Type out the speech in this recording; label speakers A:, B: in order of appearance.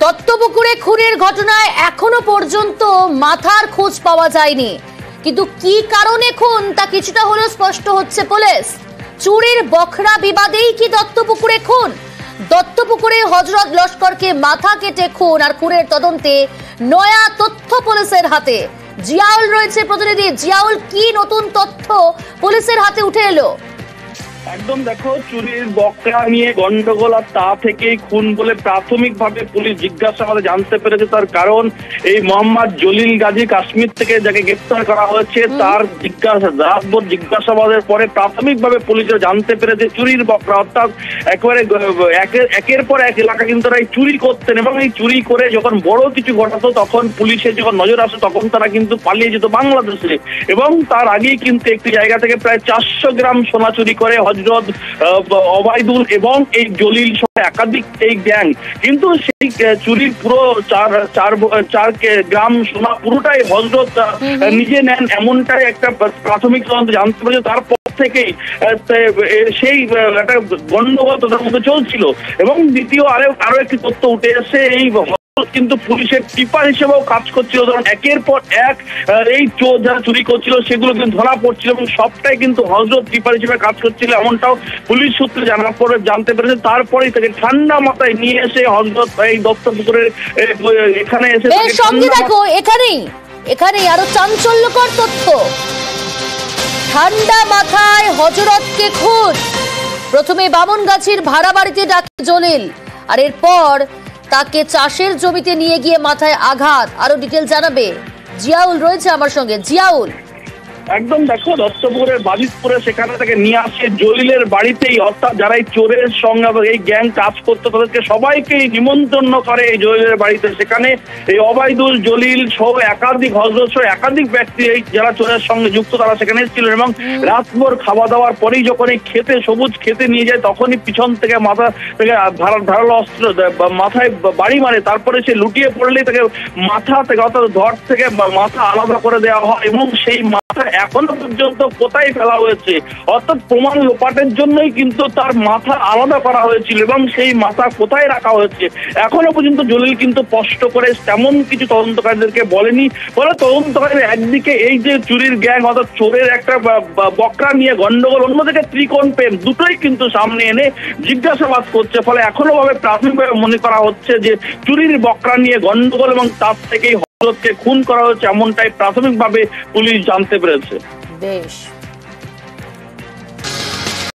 A: দত্তপুকুরে খুনের ঘটনায় এখনো পর্যন্ত মাথার খোঁজ পাওয়া যায়নি, কিন্তু কি কারণে খুন তা কিছুটা হলেও স্পষ্ট হচ্ছে পুলিশ। চুরির বখরা বিবাদেই কি দত্তপুকুরে খুন? দত্তপুকুরে হযরত লস্করকে মাথা কেটে খুন আর খুনের তদন্তে নয়া তথ্য পুলিশের হাতে। জিয়াউল রয়েছে প্রতিনিধি। জিয়াউল, কি নতুন তথ্য পুলিশের হাতে উঠে এলো?
B: একদম দেখো, চুরির বকরা নিয়ে গন্ডগোল আর তা থেকেই খুন বলে প্রাথমিকভাবে পুলিশ জিজ্ঞাসাবাদে জানতে পেরেছে। তার কারণ এই মোহাম্মদ জলিল গাজী কাশ্মীর থেকে যাকে গ্রেফতার করা হয়েছে তার রাতভর জিজ্ঞাসাবাদের পরে প্রাথমিকভাবে পুলিশরা জানতে পেরেছে চুরির বকরা, অর্থাৎ একেবারে একের পর এক এলাকা কিন্তু তারা এই চুরি করতেন এবং এই চুরি করে যখন বড় কিছু ঘটাতো তখন পুলিশের যখন নজর আসে তখন তারা কিন্তু পালিয়ে যেত বাংলাদেশে। এবং তার আগেই কিন্তু একটি জায়গা থেকে প্রায় 400 গ্রাম সোনা চুরি করে হযরত ওবায়দুল এবং এই জলিল সহ একাধিক এই গ্যাং কিন্তু সেই চুরির পুরো চার গ্রাম সোনা পুরোটাই হযরত নিজে নেন, এমনটাই একটা প্রাথমিক তদন্ত জানতে পেরেছে। তারপর থেকেই সেই একটা গন্ডগোল তাদের মধ্যে চলছিল। এবং দ্বিতীয় আরো একটি তথ্য উঠে এসে এই কিন্তু পুলিশের টিপার হিসেবেও কাজ করছিল, কারণ একের পর এক এই চোর যারা চুরি করছিল সেগুলো কিন্তু ধরা পড়ছিল এবং সবটাই কিন্তু হযরত টিপার হিসেবে কাজ করছিল, এমনটাও পুলিশ সূত্রে জানার পরে জানতে পেরেছে। তারপরেই তাকে ঠান্ডা মাথায় নিয়ে এসে হযরত এই দত্তপুকুরের এখানে এসে
A: সঙ্গে দেখো এখানেই আরো চাঞ্চল্যকর তথ্য। ঠান্ডা মাথায় হযরতকে খুন। প্রথমে বামনগাছির ভাড়া বাড়িতে ডাকে জলিল, আর এরপর তাকে চাষের জমিতে নিয়ে গিয়ে মাথায় আঘাত। আরো ডিটেল জানাবে জিয়াউল রয়েছে আমার সঙ্গে। জিয়াউল,
B: একদম দেখো, দত্তপুকুরের বাজিতপুরে সেখানে তাকে নিয়ে আসে জলিলের বাড়িতেই, অর্থাৎ যারা এই চোরের সঙ্গে এই গ্যাং কাজ করতো তাদেরকে সবাইকে নিমন্ত্রণ করে এই জলিলের বাড়িতে। সেখানে এই ওবায়দুল, জলিল সহ একাধিক হযরত সহ একাধিক ব্যক্তি এই যারা চোরের সঙ্গে যুক্ত তারা সেখানে এসেছিলেন এবং রাতভর খাওয়া দাওয়ার পরেই যখন এই সবুজ খেতে নিয়ে যায় তখনই পিছন থেকে মাথা থেকে ধারালো অস্ত্র মাথায় বাড়ি মারে। তারপরে সে লুটিয়ে পড়লেই তাকে মাথা থেকে অর্থাৎ ধর থেকে মাথা আলাদা করে দেওয়া হয় এবং সেই এখনো পর্যন্ত কোথায় ফেলা হয়েছে, অর্থাৎ প্রমাণ লোপাটের জন্যই কিন্তু তার মাথা আলাদা করা হয়েছিল এবং সেই মাথা কোথায় রাখা হয়েছে এখনো পর্যন্ত জলিল কিন্তু স্পষ্ট করে তেমন কিছু তদন্তকারীদেরকে বলেনি। বলে তদন্তকারী একদিকে এই যে চুরির গ্যাং অর্থাৎ চোরের একটা বকরা নিয়ে গন্ডগোল, অন্যদিকে ত্রিকোণ প্রেম, দুটোই কিন্তু সামনে এনে জিজ্ঞাসাবাদ করছে। ফলে এখনো ভাবে প্রাথমিকভাবে মনে করা হচ্ছে যে চুরির বকরা নিয়ে গন্ডগোল এবং তার থেকেই হযরতকে খুন করা হয়েছে, এমনটাই প্রাথমিকভাবে পুলিশ জানতে পেরেছে।
A: বেশ।